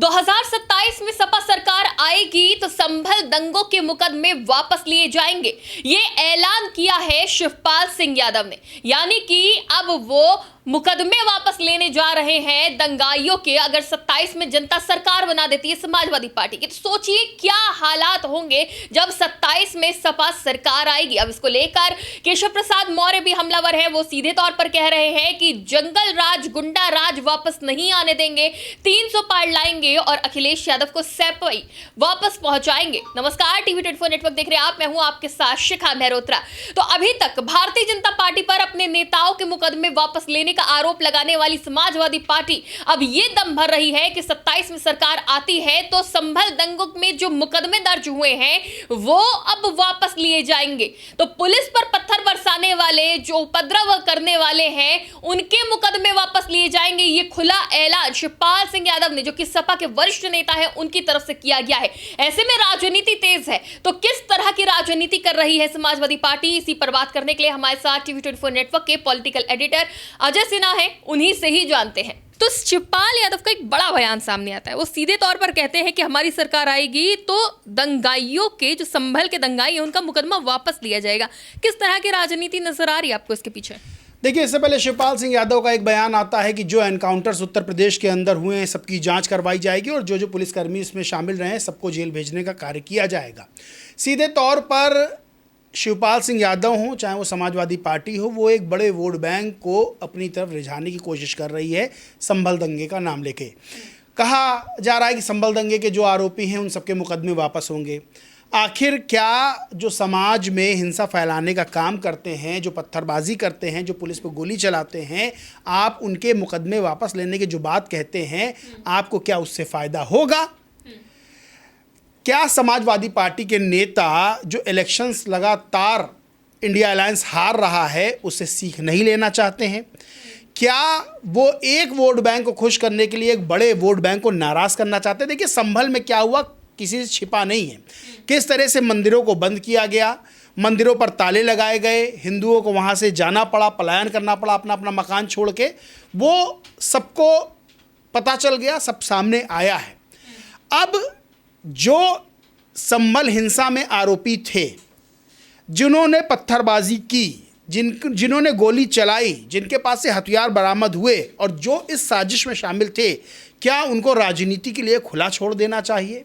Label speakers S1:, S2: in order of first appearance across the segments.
S1: 2027 में सपा सरकार आएगी तो संभल दंगों के मुकदमे वापस लिए जाएंगे, ये ऐलान किया है शिवपाल सिंह यादव ने। यानी कि अब वो मुकदमे वापस लेने जा रहे हैं दंगाइयों के, अगर 27 में जनता सरकार बना देती है समाजवादी पार्टी की। तो सोचिए क्या हालात होंगे जब 27 में सपा सरकार आएगी। अब इसको लेकर केशव प्रसाद मौर्य भी हमलावर है, वो सीधे तौर पर कह रहे हैं कि जंगल राज, गुंडा राज वापस नहीं आने देंगे, 300 पार लाएंगे और अखिलेश यादव को सैपई वापस पहुंचाएंगे। नमस्कार, टीवी 24 नेटवर्क देख रहे हैं आप, मैं हूं आपके साथ शिखा मेहरोत्रा। तो अभी तक भारतीय जनता पार्टी पर अपने नेताओं के मुकदमे वापस लेने का आरोप लगाने वाली समाजवादी पार्टी अब ये दम भर रही है कि 27 में सरकार आती है तो संभल दंगों में जो मुकदमे दर्ज हुए हैं वो अब वापस लिए जाएंगे। तो पुलिस पर पत्थर बरसाने वाले, जो उपद्रव करने वाले हैं, उनके मुकदमे वापस लिए जाएंगे। ये खुला ऐलान शिवपाल सिंह यादव ने, जो कि सपा के वरिष्ठ नेता है, उनकी तरफ से किया गया है। ऐसे में राजनीति तेज है, तो किस तरह की राजनीति कर रही है समाजवादी पार्टी, इसी पर बात करने के लिए हमारे साथ टीवी 24 नेटवर्क के पॉलिटिकल एडिटर अजय सिन्हा है, उन्हीं से ही जानते हैं। तो शिवपाल यादव का एक बड़ा बयान सामने आता है। वो सीधे तौर पर कहते हैं कि हमारी सरकार आएगी तो दंगाइयों के, जो संभल के दंगाई हैं, उनका मुकदमा वापस लिया जाएगा। किस तरह की राजनीति नजर आ रही है आपको इसके पीछे?
S2: देखिए, इससे पहले शिवपाल सिंह यादव का एक बयान आता है कि जो एनकाउंटर्स उत्तर प्रदेश के अंदर हुए हैं सबकी जांच करवाई जाएगी और जो पुलिसकर्मी इसमें शामिल रहे हैं सबको जेल भेजने का कार्य किया जाएगा। सीधे तौर पर शिवपाल सिंह यादव हों, चाहे वो समाजवादी पार्टी हो, वो एक बड़े वोट बैंक को अपनी तरफ रिझाने की कोशिश कर रही है संभल दंगे का नाम लेके। कहा जा रहा है कि संभल दंगे के जो आरोपी हैं उन सबके मुकदमे वापस होंगे। आखिर क्या जो समाज में हिंसा फैलाने का काम करते हैं, जो पत्थरबाजी करते हैं, जो पुलिस पर गोली चलाते हैं, आप उनके मुकदमे वापस लेने की जो बात कहते हैं, आपको क्या उससे फ़ायदा होगा? क्या समाजवादी पार्टी के नेता जो इलेक्शंस लगातार इंडिया अलायंस हार रहा है उससे सीख नहीं लेना चाहते हैं? क्या वो एक वोट बैंक को खुश करने के लिए एक बड़े वोट बैंक को नाराज़ करना चाहते हैं? देखिए, संभल में क्या हुआ किसी से छिपा नहीं है। किस तरह से मंदिरों को बंद किया गया, मंदिरों पर ताले लगाए गए, हिंदुओं को वहाँ से जाना पड़ा, पलायन करना पड़ा अपना अपना मकान छोड़ के, वो सबको पता चल गया, सब सामने आया है। अब जो संभल हिंसा में आरोपी थे, जिन्होंने पत्थरबाजी की, जिन्होंने गोली चलाई, जिनके पास से हथियार बरामद हुए और जो इस साजिश में शामिल थे, क्या उनको राजनीति के लिए खुला छोड़ देना चाहिए?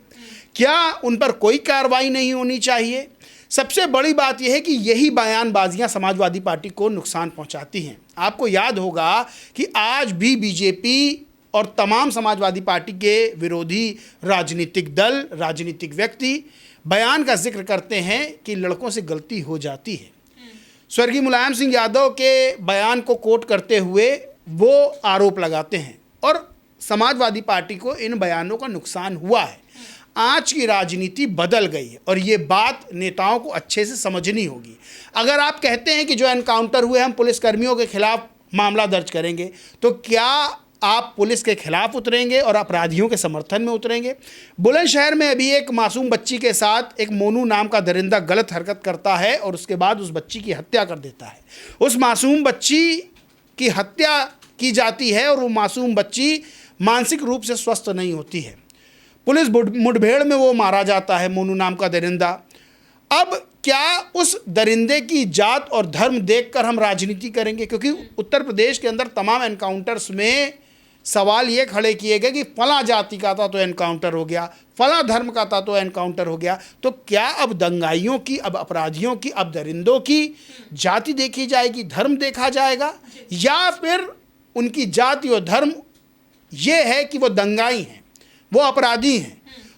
S2: क्या उन पर कोई कार्रवाई नहीं होनी चाहिए? सबसे बड़ी बात यह है कि यही बयानबाजियां समाजवादी पार्टी को नुकसान पहुंचाती हैं। आपको याद होगा कि आज भी बीजेपी और तमाम समाजवादी पार्टी के विरोधी राजनीतिक दल, राजनीतिक व्यक्ति बयान का जिक्र करते हैं कि लड़कों से गलती हो जाती है। स्वर्गीय मुलायम सिंह यादव के बयान को कोट करते हुए वो आरोप लगाते हैं और समाजवादी पार्टी को इन बयानों का नुकसान हुआ है। आज की राजनीति बदल गई है और ये बात नेताओं को अच्छे से समझनी होगी। अगर आप कहते हैं कि जो एनकाउंटर हुए हम पुलिसकर्मियों के खिलाफ मामला दर्ज करेंगे, तो क्या आप पुलिस के खिलाफ उतरेंगे और अपराधियों के समर्थन में उतरेंगे? बुलंदशहर में अभी एक मासूम बच्ची के साथ एक मोनू नाम का दरिंदा गलत हरकत करता है और उसके बाद उस बच्ची की हत्या कर देता है। उस मासूम बच्ची की हत्या की जाती है और वो मासूम बच्ची मानसिक रूप से स्वस्थ नहीं होती है। पुलिस मुठभेड़ में वो मारा जाता है, मोनू नाम का दरिंदा। अब क्या उस दरिंदे की जात और धर्म देखकर हम राजनीति करेंगे? क्योंकि उत्तर प्रदेश के अंदर तमाम एनकाउंटर्स में सवाल ये खड़े किए गए कि फला जाति का था तो एनकाउंटर हो गया, फला धर्म का था तो एनकाउंटर हो गया। तो क्या अब दंगाइयों की, अब अपराधियों की, अब दरिंदों की जाति देखी जाएगी, धर्म देखा जाएगा, या फिर उनकी जाति और धर्म ये है कि वो दंगाई हैं, वो अपराधी हैं?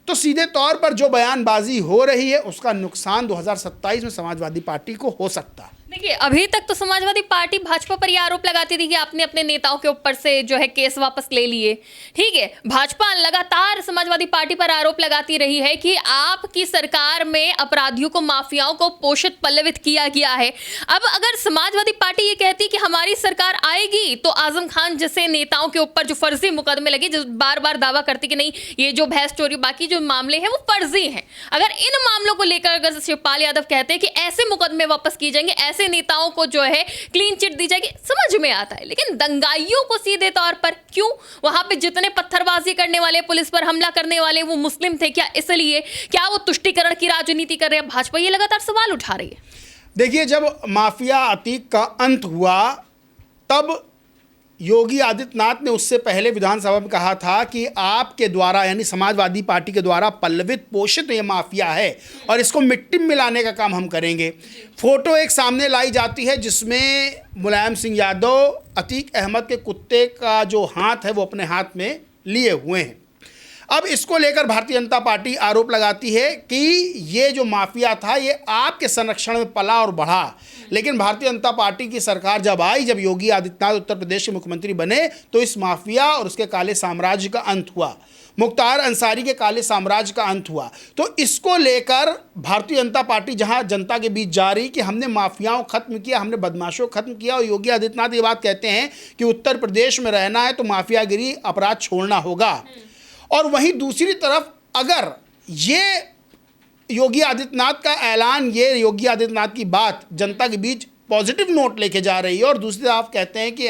S2: तो सीधे तौर पर जो बयानबाजी हो रही है उसका नुकसान 2027 में समाजवादी पार्टी को हो सकता है।
S1: देखिए, अभी तक तो समाजवादी पार्टी भाजपा पर यह आरोप लगाती थी कि आपने अपने नेताओं के ऊपर से जो है केस वापस ले लिए। ठीक है, भाजपा लगातार समाजवादी पार्टी पर आरोप लगाती रही है कि आपकी सरकार में अपराधियों को, माफियाओं को पोषित पल्लवित किया गया है। अब अगर समाजवादी पार्टी ये कहती कि हमारी सरकार आएगी तो आजम खान जैसे नेताओं के ऊपर जो फर्जी मुकदमे लगे, जो बार बार दावा करती कि नहीं ये जो भैंस चोरी बाकी जो मामले हैं वो फर्जी हैं, अगर इन मामलों को लेकर अगर शिवपाल यादव कहते हैं कि ऐसे मुकदमे वापस किए जाएंगे, ऐसे नेताओं को जो है क्लीन चिट दी जाएगी, समझ में आता है। लेकिन दंगाइयों को सीधे तौर पर क्यों? वहां पे जितने पत्थरबाजी करने वाले, पुलिस पर हमला करने वाले, वो मुस्लिम थे क्या? इसलिए क्या वो तुष्टीकरण की राजनीति कर रहे हैं? भाजपा ये लगातार सवाल उठा रही है।
S2: देखिए, जब माफिया अतीक का अंत हुआ तब योगी आदित्यनाथ ने उससे पहले विधानसभा में कहा था कि आपके द्वारा, यानी समाजवादी पार्टी के द्वारा पल्लवित पोषित ये माफिया है और इसको मिट्टी में मिलाने का काम हम करेंगे। फोटो एक सामने लाई जाती है जिसमें मुलायम सिंह यादव अतीक अहमद के कुत्ते का जो हाथ है वो अपने हाथ में लिए हुए हैं। अब इसको लेकर भारतीय जनता पार्टी आरोप लगाती है कि ये जो माफिया था ये आपके संरक्षण में पला और बढ़ा। लेकिन भारतीय जनता पार्टी की सरकार जब आई, जब योगी आदित्यनाथ उत्तर प्रदेश के मुख्यमंत्री बने, तो इस माफिया और उसके काले साम्राज्य का अंत हुआ, मुख्तार अंसारी के काले साम्राज्य का अंत हुआ। तो इसको लेकर भारतीय जनता पार्टी जहां जनता के बीच जा रही कि हमने माफियाओं खत्म किया, हमने बदमाशों खत्म किया, और योगी आदित्यनाथ ये बात कहते हैं कि उत्तर प्रदेश में रहना है तो माफियागिरी अपराध छोड़ना होगा। और वहीं दूसरी तरफ अगर ये योगी आदित्यनाथ का ऐलान, ये योगी आदित्यनाथ की बात जनता के बीच पॉजिटिव नोट लेके जा रही है, और दूसरी तरफ कहते हैं कि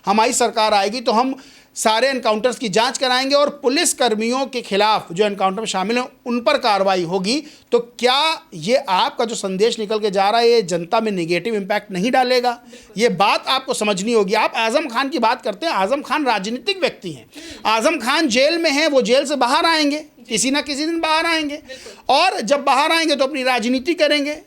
S2: हमारी सरकार आएगी तो हम सारे एनकाउंटर्स की जांच कराएंगे और पुलिस कर्मियों के खिलाफ जो एनकाउंटर में शामिल हैं उन पर कार्रवाई होगी, तो क्या ये आपका जो संदेश निकल के जा रहा है ये जनता में नेगेटिव इम्पैक्ट नहीं डालेगा? ये बात आपको समझनी होगी। आप आजम खान की बात करते हैं, आजम खान राजनीतिक व्यक्ति हैं, आजम खान जेल में हैं, वो जेल से बाहर आएंगे, किसी ना किसी दिन बाहर आएंगे, और जब बाहर आएंगे तो अपनी राजनीति करेंगे।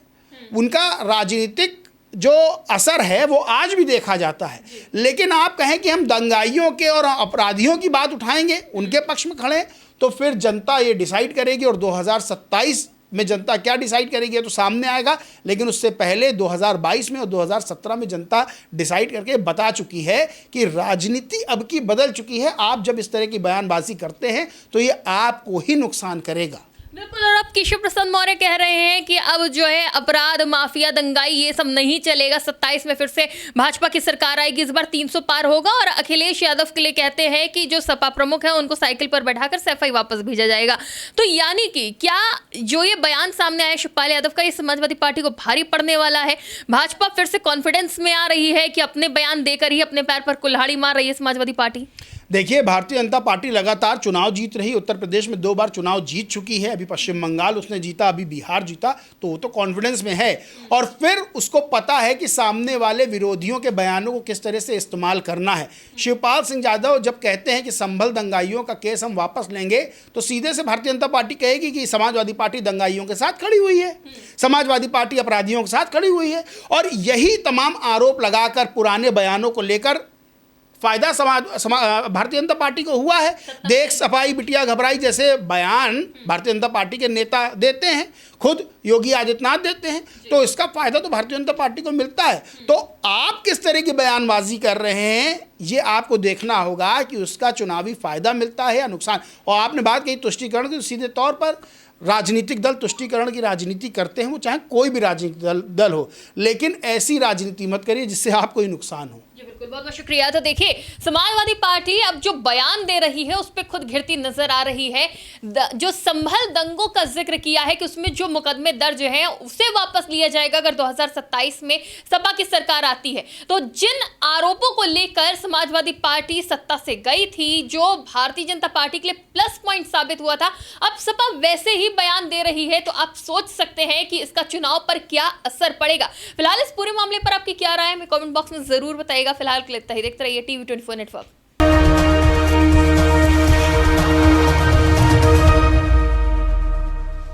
S2: उनका राजनीतिक जो असर है वो आज भी देखा जाता है। लेकिन आप कहें कि हम दंगाइयों के और अपराधियों की बात उठाएंगे, उनके पक्ष में खड़े, तो फिर जनता ये डिसाइड करेगी, और 2027 में जनता क्या डिसाइड करेगी ये तो सामने आएगा। लेकिन उससे पहले 2022 में और 2017 में जनता डिसाइड करके बता चुकी है कि राजनीति अब की बदल चुकी है। आप जब इस तरह की बयानबाजी करते हैं तो ये आपको ही नुकसान करेगा।
S1: बिल्कुल। और अब केशव प्रसाद मौर्य कह रहे हैं कि अब जो है अपराध, माफिया, दंगाई ये सब नहीं चलेगा, 27 में फिर से भाजपा की सरकार आएगी, इस बार 300 पार होगा। और अखिलेश यादव के लिए कहते हैं कि जो सपा प्रमुख है उनको साइकिल पर बैठाकर सैफई वापस भेजा जाएगा। तो यानी कि क्या जो ये बयान सामने आया शिवपाल यादव का, ये समाजवादी पार्टी को भारी पड़ने वाला है? भाजपा फिर से कॉन्फिडेंस में आ रही है कि अपने बयान देकर ही अपने पैर पर कुल्हाड़ी मार रही है समाजवादी पार्टी?
S2: देखिए, भारतीय जनता पार्टी लगातार चुनाव जीत रही, उत्तर प्रदेश में 2 बार चुनाव जीत चुकी है, अभी पश्चिम बंगाल उसने जीता, अभी बिहार जीता, तो वो तो कॉन्फिडेंस में है। और फिर उसको पता है कि सामने वाले विरोधियों के बयानों को किस तरह से इस्तेमाल करना है। शिवपाल सिंह यादव जब कहते हैं कि संभल दंगाइयों का केस हम वापस लेंगे, तो सीधे से भारतीय जनता पार्टी कहेगी कि समाजवादी पार्टी दंगाइयों के साथ खड़ी हुई है, समाजवादी पार्टी अपराधियों के साथ खड़ी हुई है। और यही तमाम आरोप लगाकर पुराने बयानों को लेकर फायदा भारतीय जनता पार्टी को हुआ है। देख सफाई बिटिया घबराई जैसे बयान भारतीय जनता पार्टी के नेता देते हैं, खुद योगी आदित्यनाथ देते हैं, तो इसका फायदा तो भारतीय जनता पार्टी को मिलता है। तो आप किस तरह की बयानबाजी कर रहे हैं ये आपको देखना होगा कि उसका चुनावी फायदा मिलता है या नुकसान। और आपने बात कही तुष्टीकरण की, तो सीधे तौर पर राजनीतिक दल तुष्टीकरण की राजनीति करते हैं, वो चाहे कोई भी राजनीतिक दल हो, लेकिन ऐसी राजनीति मत करिए जिससे आपको ही नुकसान हो।
S1: जी बिल्कुल, बहुत बहुत शुक्रिया। तो देखिए, समाजवादी पार्टी अब जो बयान दे रही है उस पर खुद घिरती नजर आ रही है। जो संभल दंगों का जिक्र किया है कि उसमें जो मुकदमे दर्ज हैं उसे वापस लिया जाएगा अगर 2027 में सपा की सरकार आती है। तो जिन आरोपों को लेकर समाजवादी पार्टी सत्ता से गई थी, जो भारतीय जनता पार्टी के लिए प्लस पॉइंट साबित हुआ था, अब सपा वैसे ही बयान दे रही है। तो आप सोच सकते हैं कि इसका चुनाव पर क्या असर पड़ेगा। फिलहाल इस पूरे मामले पर आपकी क्या राय है, हमें कमेंट बॉक्स में जरूर बताइएगा। फिलहाल के लिए इतना ही, देखते रहिए TV24 नेटवर्क।